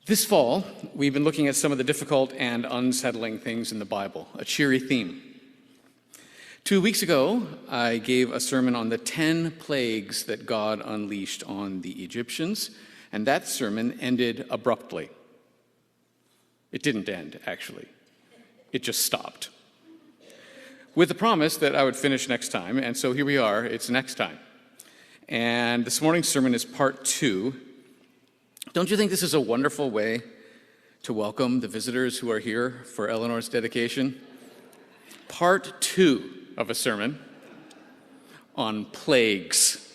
This fall, we've been looking at some of the difficult and unsettling things in the Bible, a cheery theme. 2 weeks ago, I gave a sermon on the 10 plagues that God unleashed on the Egyptians, and that sermon ended abruptly. It didn't end, actually. It just stopped. With the promise that I would finish next time, and so here we are, it's next time. And this morning's sermon is part 2. Don't you think this is a wonderful way to welcome the visitors who are here for Eleanor's dedication? Part 2 of a sermon on plagues.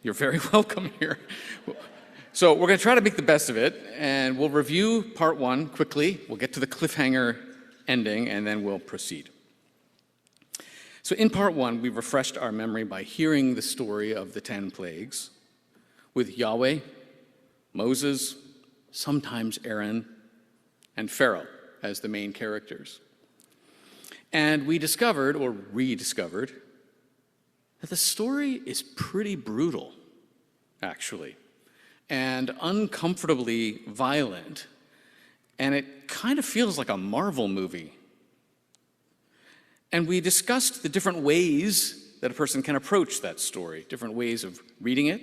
You're very welcome here. So we're going to try to make the best of it, and we'll review part 1 quickly. We'll get to the cliffhanger ending, and then we'll proceed. So in part 1, we refreshed our memory by hearing the story of the 10 plagues with Yahweh, Moses, sometimes Aaron, and Pharaoh as the main characters. And we discovered, or rediscovered, that the story is pretty brutal, actually, and uncomfortably violent, and it kind of feels like a Marvel movie. And we discussed the different ways that a person can approach that story, different ways of reading it,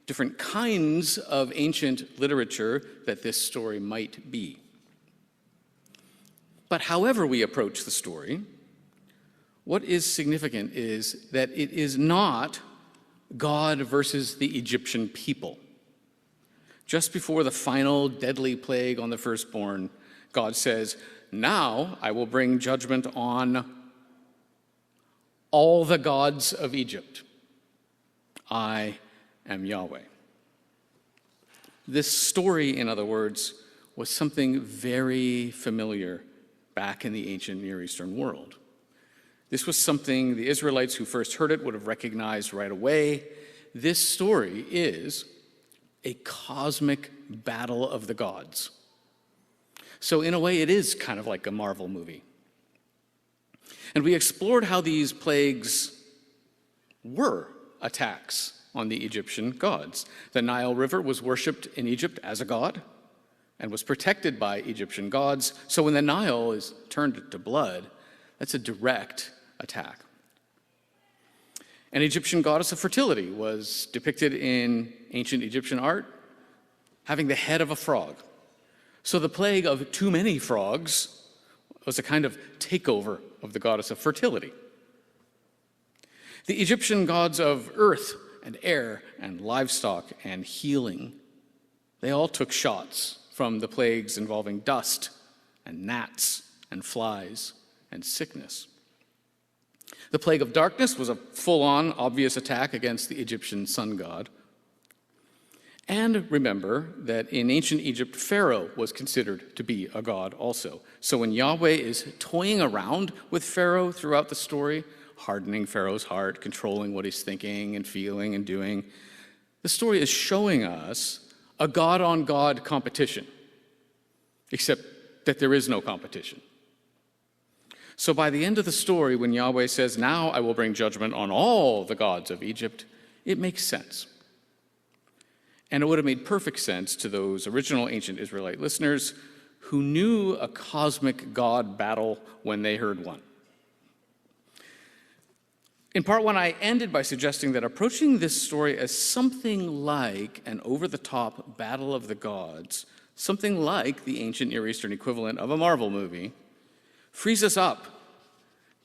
different kinds of ancient literature that this story might be. But however we approach the story, what is significant is that it is not God versus the Egyptian people. Just before the final deadly plague on the firstborn, God says, "Now I will bring judgment on all the gods of Egypt. I am Yahweh." This story, in other words, was something very familiar back in the ancient Near Eastern world. This was something the Israelites who first heard it would have recognized right away. This story is a cosmic battle of the gods. So in a way, it is kind of like a Marvel movie. And we explored how these plagues were attacks on the Egyptian gods. The Nile River was worshipped in Egypt as a god and was protected by Egyptian gods. So when the Nile is turned to blood, that's a direct attack. An Egyptian goddess of fertility was depicted in ancient Egyptian art having the head of a frog. So the plague of too many frogs was a kind of takeover of the goddess of fertility. The Egyptian gods of earth and air and livestock and healing, they all took shots from the plagues involving dust and gnats and flies and sickness. The plague of darkness was a full-on, obvious attack against the Egyptian sun god. And remember that in ancient Egypt, Pharaoh was considered to be a god also. So when Yahweh is toying around with Pharaoh throughout the story, hardening Pharaoh's heart, controlling what he's thinking and feeling and doing, the story is showing us a God-on-God competition, except that there is no competition. So by the end of the story, when Yahweh says, "Now I will bring judgment on all the gods of Egypt," it makes sense. And it would have made perfect sense to those original ancient Israelite listeners who knew a cosmic God battle when they heard one. In part 1, I ended by suggesting that approaching this story as something like an over-the-top battle of the gods, something like the ancient Near Eastern equivalent of a Marvel movie, frees us up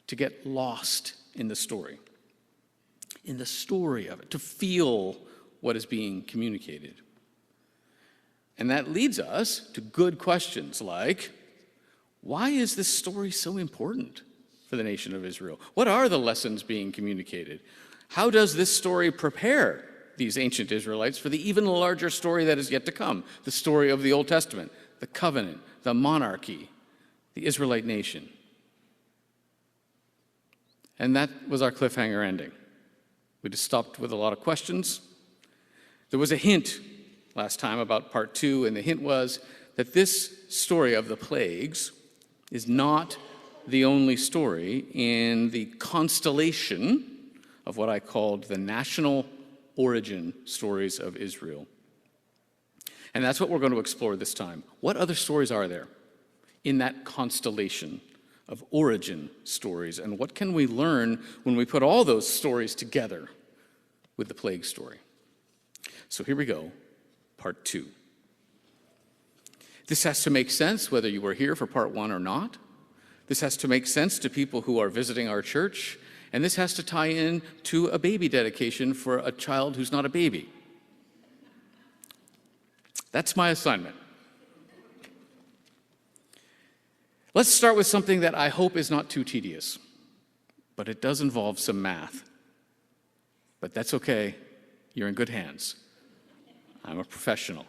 to get lost in the story of it, to feel what is being communicated. And that leads us to good questions like, why is this story so important for the nation of Israel? What are the lessons being communicated? How does this story prepare these ancient Israelites for the even larger story that is yet to come, the story of the Old Testament, the covenant, the monarchy, the Israelite nation? And that was our cliffhanger ending. We just stopped with a lot of questions. There was a hint last time about part 2, and the hint was that this story of the plagues is not the only story in the constellation of what I called the national origin stories of Israel. And that's what we're going to explore this time. What other stories are there in that constellation of origin stories? And what can we learn when we put all those stories together with the plague story? So here we go, part 2. This has to make sense whether you were here for part 1 or not. This has to make sense to people who are visiting our church. And this has to tie in to a baby dedication for a child who's not a baby. That's my assignment. Let's start with something that I hope is not too tedious, but it does involve some math. But that's okay. You're in good hands. I'm a professional.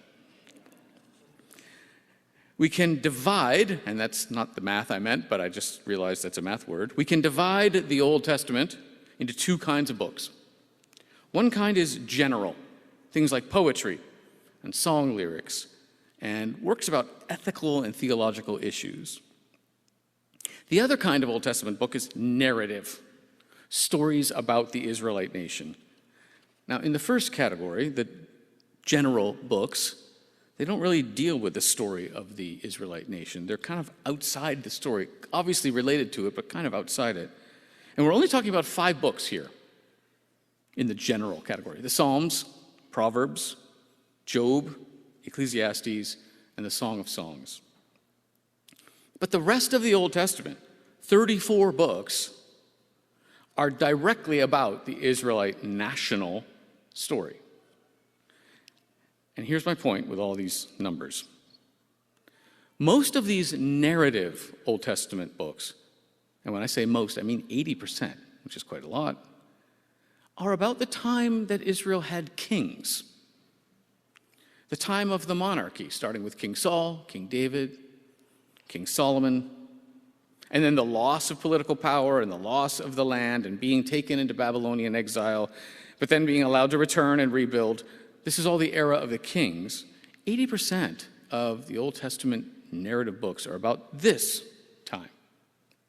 We can divide, and that's not the math I meant, but I just realized that's a math word. We can divide the Old Testament into 2 kinds of books. One kind is general, things like poetry and song lyrics, and works about ethical and theological issues. The other kind of Old Testament book is narrative, stories about the Israelite nation. Now, in the first category, the general books, they don't really deal with the story of the Israelite nation. They're kind of outside the story, obviously related to it, but kind of outside it. And we're only talking about 5 books here in the general category: the Psalms, Proverbs, Job, Ecclesiastes, and the Song of Songs. But the rest of the Old Testament, 34 books, are directly about the Israelite national story. And here's my point with all these numbers. Most of these narrative Old Testament books, and when I say most, I mean 80%, which is quite a lot, are about the time that Israel had kings. The time of the monarchy, starting with King Saul, King David, King Solomon, and then the loss of political power and the loss of the land and being taken into Babylonian exile, but then being allowed to return and rebuild. This is all the era of the kings. 80% of the Old Testament narrative books are about this time,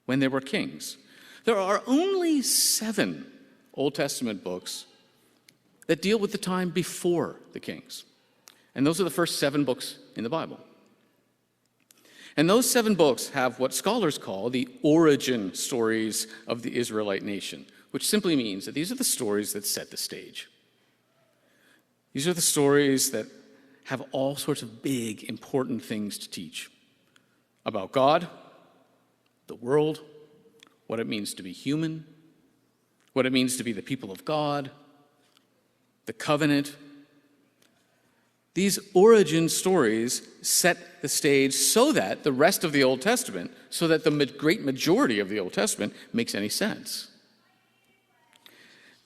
when there were kings. There are only 7 Old Testament books that deal with the time before the kings. And those are the first 7 books in the Bible. And those 7 books have what scholars call the origin stories of the Israelite nation, which simply means that these are the stories that set the stage. These are the stories that have all sorts of big, important things to teach about God, the world, what it means to be human, what it means to be the people of God, the covenant. These origin stories set the stage so that the rest of the Old Testament, so that the great majority of the Old Testament makes any sense.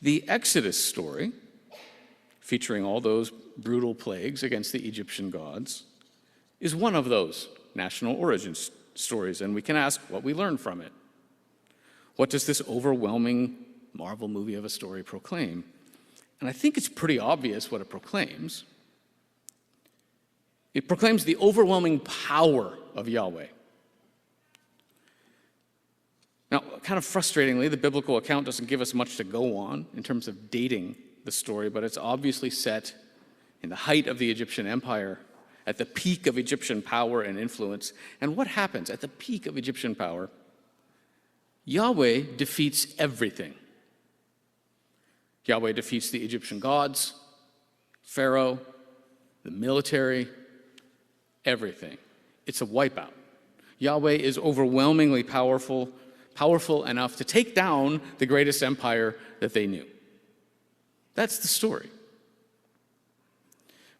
The Exodus story, featuring all those brutal plagues against the Egyptian gods, is one of those national origin stories, and we can ask what we learn from it. What does this overwhelming Marvel movie of a story proclaim? And I think it's pretty obvious what it proclaims. It proclaims the overwhelming power of Yahweh. Now, kind of frustratingly, the biblical account doesn't give us much to go on in terms of dating the story, but it's obviously set in the height of the Egyptian empire, at the peak of Egyptian power and influence. And what happens at the peak of Egyptian power? Yahweh defeats everything. Yahweh defeats the Egyptian gods, Pharaoh, the military, everything. It's a wipeout. Yahweh is overwhelmingly powerful enough to take down the greatest empire that they knew. That's the story.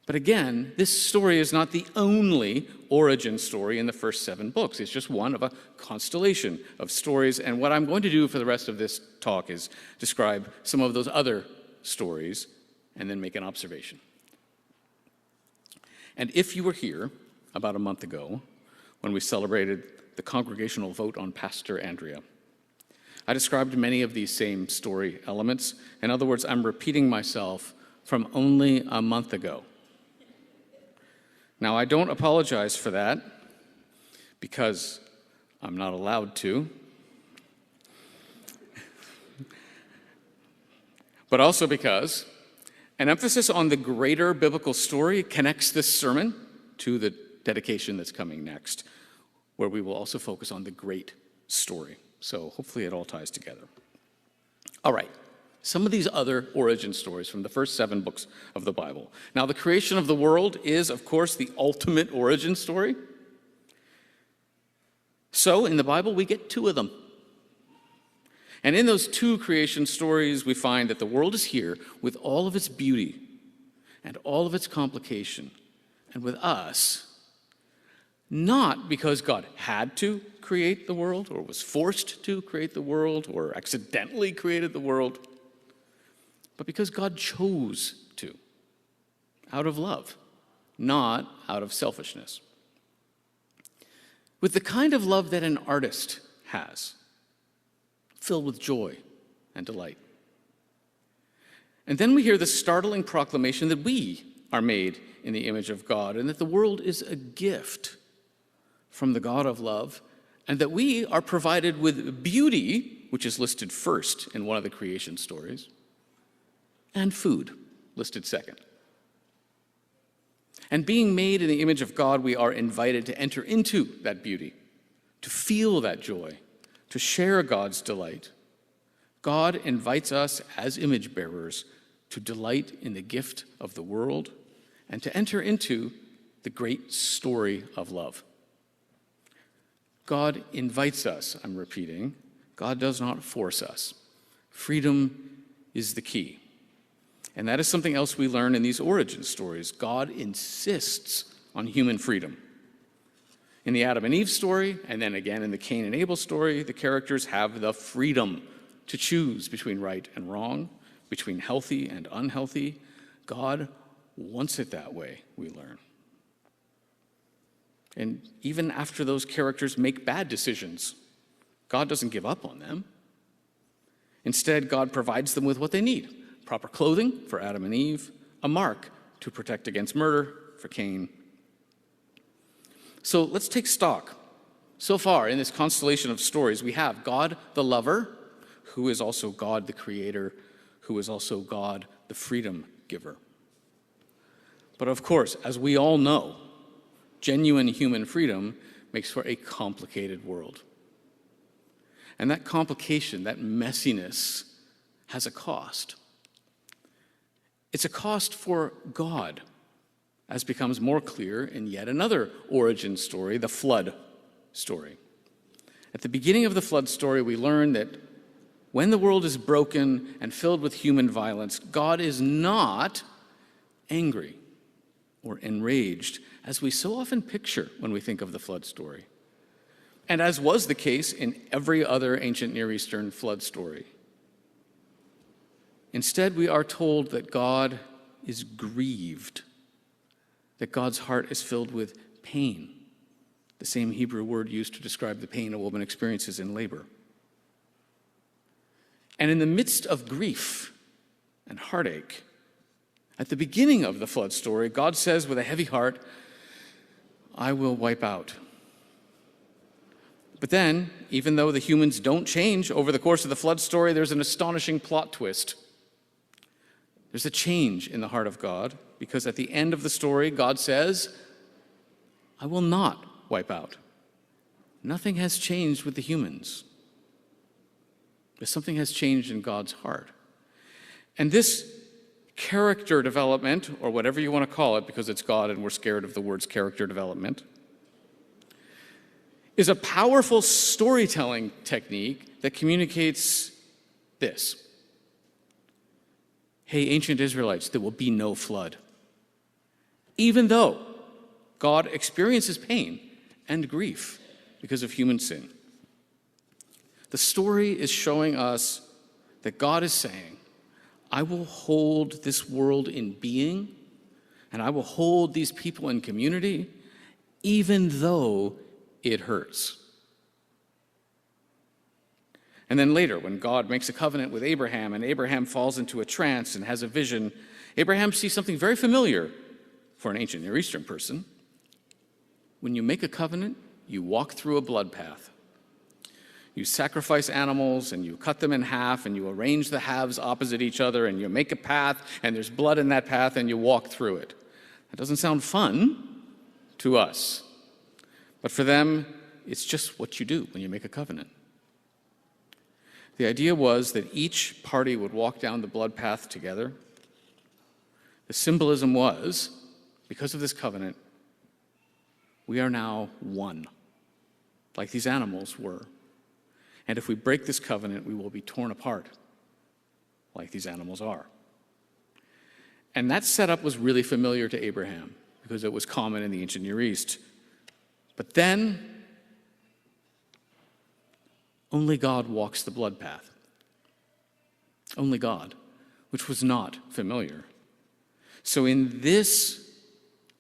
But again, this story is not the only origin story in the first 7 books. It's just one of a constellation of stories. And what I'm going to do for the rest of this talk is describe some of those other stories and then make an observation. And if you were here about a month ago when we celebrated the congregational vote on Pastor Andrea, I described many of these same story elements. In other words, I'm repeating myself from only a month ago. Now, I don't apologize for that because I'm not allowed to, but also because An emphasis on the greater biblical story connects this sermon to the dedication that's coming next, where we will also focus on the great story. So hopefully it all ties together. All right, some of these other origin stories from the first 7 books of the Bible. Now, the creation of the world is, of course, the ultimate origin story. So in the Bible, we get 2 of them. And in those 2 creation stories, we find that the world is here with all of its beauty and all of its complication, and with us, not because God had to create the world or was forced to create the world or accidentally created the world, but because God chose to, out of love, not out of selfishness. With the kind of love that an artist has, filled with joy and delight. And then we hear the startling proclamation that we are made in the image of God and that the world is a gift from the God of love, and that we are provided with beauty, which is listed first in one of the creation stories, and food, listed second. And being made in the image of God, we are invited to enter into that beauty, to feel that joy, to share God's delight. God invites us as image bearers to delight in the gift of the world and to enter into the great story of love. God invites us, I'm repeating. God does not force us. Freedom is the key. And that is something else we learn in these origin stories. God insists on human freedom. In the Adam and Eve story, and then again in the Cain and Abel story, the characters have the freedom to choose between right and wrong, between healthy and unhealthy. God wants it that way, we learn. And even after those characters make bad decisions, God doesn't give up on them. Instead, God provides them with what they need: proper clothing for Adam and Eve, a mark to protect against murder for Cain. So let's take stock. So far in this constellation of stories, we have God the lover, who is also God the creator, who is also God the freedom giver. But of course, as we all know, genuine human freedom makes for a complicated world. And that complication, that messiness, has a cost. It's a cost for God, as becomes more clear in yet another origin story, the flood story. At the beginning of the flood story, we learn that when the world is broken and filled with human violence, God is not angry or enraged, as we so often picture when we think of the flood story, and as was the case in every other ancient Near Eastern flood story. Instead, we are told that God is grieved, that God's heart is filled with pain, the same Hebrew word used to describe the pain a woman experiences in labor. And in the midst of grief and heartache, at the beginning of the flood story, God says with a heavy heart, "I will wipe out." But then, even though the humans don't change over the course of the flood story, there's an astonishing plot twist. There's a change in the heart of God, because at the end of the story, God says, "I will not wipe out." Nothing has changed with the humans, but something has changed in God's heart. And this character development, or whatever you want to call it, because it's God and we're scared of the words character development, is a powerful storytelling technique that communicates this. Hey, ancient Israelites, there will be no flood. Even though God experiences pain and grief because of human sin. The story is showing us that God is saying, I will hold this world in being, and I will hold these people in community, even though it hurts. And then later, when God makes a covenant with Abraham, and Abraham falls into a trance and has a vision, Abraham sees something very familiar for an ancient Near Eastern person. When you make a covenant, you walk through a blood path. You sacrifice animals, and you cut them in half, and you arrange the halves opposite each other, and you make a path, and there's blood in that path, and you walk through it. That doesn't sound fun to us. But for them, it's just what you do when you make a covenant. The idea was that each party would walk down the blood path together. The symbolism was, because of this covenant, we are now one, like these animals were. And if we break this covenant, we will be torn apart, like these animals are. And that setup was really familiar to Abraham, because it was common in the ancient Near East. But then, only God walks the blood path. Only God, which was not familiar. So in this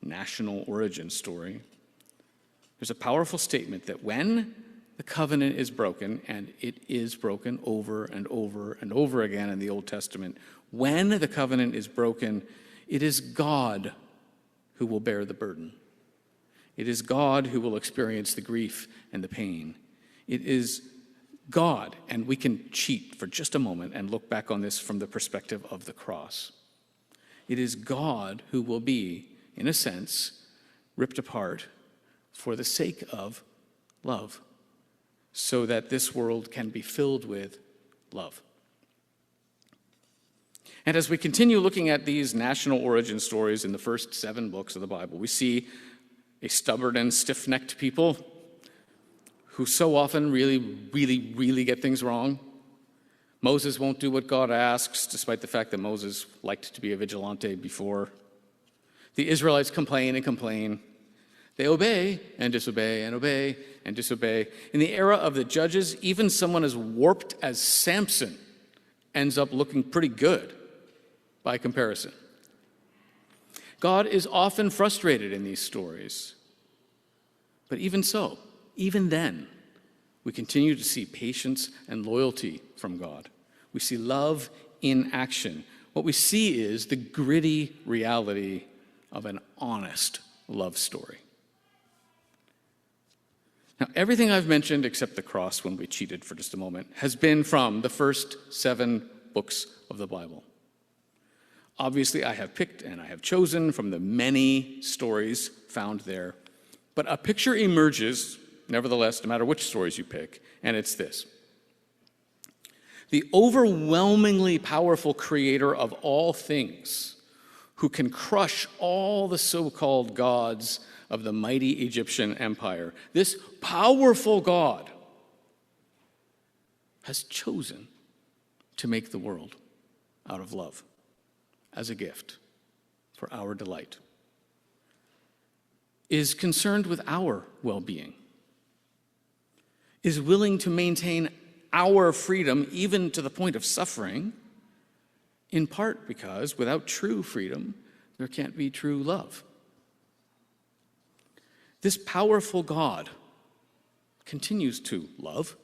national origin story, there's a powerful statement that when the covenant is broken, and it is broken over and over and over again in the Old Testament, when the covenant is broken, it is God who will bear the burden. It is God who will experience the grief and the pain. It is God, and we can cheat for just a moment and look back on this from the perspective of the cross. It is God who will be, in a sense, ripped apart for the sake of love, so that this world can be filled with love. And as we continue looking at these national origin stories in the first 7 books of the Bible, we see a stubborn and stiff-necked people who so often really get things wrong. Moses won't do what God asks, despite the fact that Moses liked to be a vigilante before. The Israelites complain and complain. They obey and disobey and obey and disobey. In the era of the judges, even someone as warped as Samson ends up looking pretty good by comparison. God is often frustrated in these stories. But even so, even then, we continue to see patience and loyalty from God. We see love in action. What we see is the gritty reality of an honest love story. Now, everything I've mentioned, except the cross when we cheated for just a moment, has been from the first 7 books of the Bible. Obviously, I have picked and I have chosen from the many stories found there. But a picture emerges, nevertheless, no matter which stories you pick, and it's this. The overwhelmingly powerful creator of all things, who can crush all the so-called gods of the mighty Egyptian empire, this powerful God has chosen to make the world out of love as a gift for our delight, is concerned with our well-being, is willing to maintain our freedom even to the point of suffering, in part because without true freedom, there can't be true love. This powerful God continues to love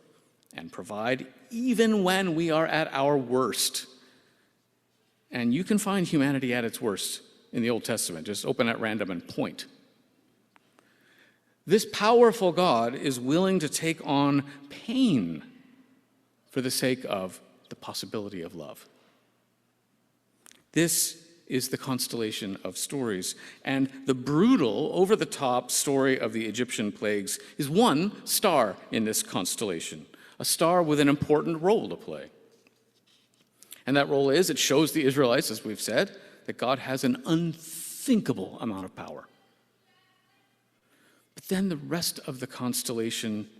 and provide even when we are at our worst. And you can find humanity at its worst in the Old Testament. Just open at random and point. This powerful God is willing to take on pain for the sake of the possibility of love. This is the constellation of stories. And the brutal, over-the-top story of the Egyptian plagues is one star in this constellation, a star with an important role to play. And that role is, it shows the Israelites, as we've said, that God has an unthinkable amount of power. But then the rest of the constellation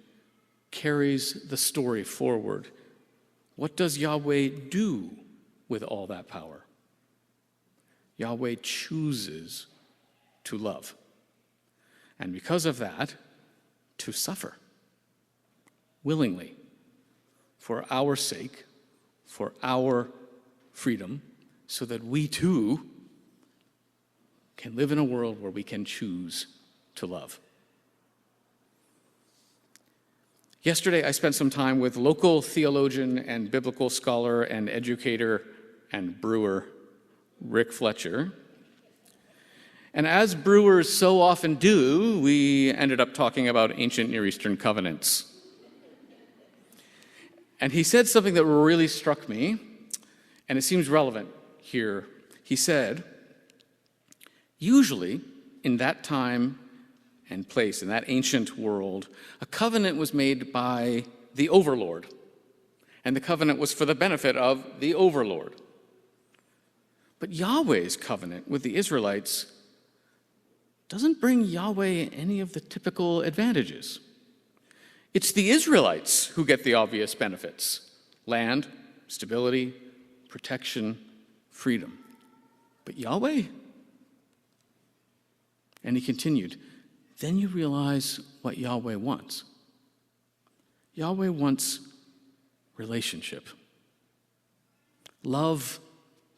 carries the story forward. What does Yahweh do with all that power? Yahweh chooses to love. And because of that, to suffer willingly for our sake, for our freedom, so that we too can live in a world where we can choose to love. Yesterday, I spent some time with local theologian and biblical scholar and educator and brewer Rick Fletcher. And as brewers so often do, we ended up talking about ancient Near Eastern covenants. And he said something that really struck me, and it seems relevant here. He said, usually in that time and place, in that ancient world, a covenant was made by the overlord, and the covenant was for the benefit of the overlord. But Yahweh's covenant with the Israelites doesn't bring Yahweh any of the typical advantages. It's the Israelites who get the obvious benefits: land, stability, protection, freedom. But Yahweh? And he continued, then you realize what Yahweh wants. Yahweh wants relationship. Love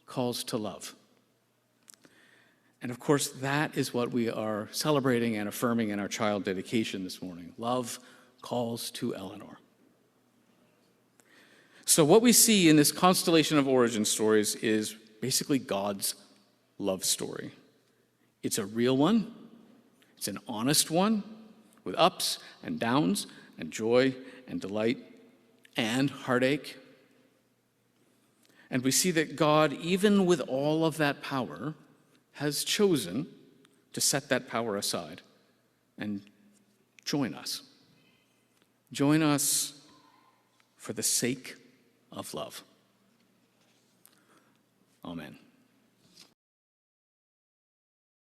calls to love. And of course, that is what we are celebrating and affirming in our child dedication this morning. Love calls to Eleanor. So what we see in this constellation of origin stories is basically God's love story. It's a real one. It's an honest one with ups and downs and joy and delight and heartache. And we see that God, even with all of that power, has chosen to set that power aside and join us. Join us for the sake of love. Amen.